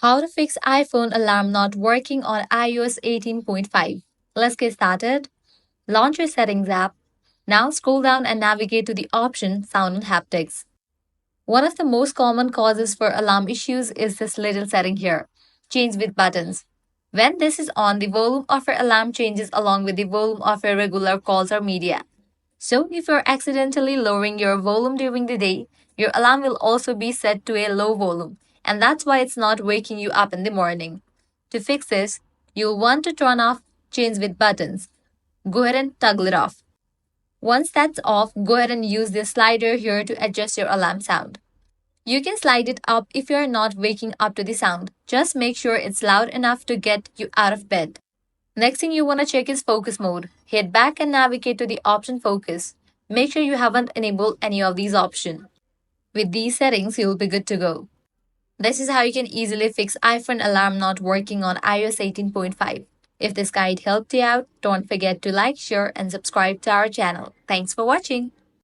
How to fix iPhone alarm not working on iOS 18.5. Let's get started. Launch your Settings app. Now scroll down and navigate to the option Sound and Haptics. One of the most common causes for alarm issues is this little setting here, Change with Buttons. When this is on, the volume of your alarm changes along with the volume of your regular calls or media. So, if you're accidentally lowering your volume during the day, your alarm will also be set to a low volume, and that's why it's not waking you up in the morning. To fix this, you'll want to turn off Change with Buttons. Go ahead and toggle it off. Once that's off, go ahead and use this slider here to adjust your alarm sound. You can slide it up if you're not waking up to the sound. Just make sure it's loud enough to get you out of bed. Next thing you want to check is focus mode. Head back and navigate to the option focus. Make sure you haven't enabled any of these options. With these settings, you'll be good to go. This is how you can easily fix iPhone alarm not working on iOS 18.5. If this guide helped you out, don't forget to like, share, and subscribe to our channel. Thanks for watching.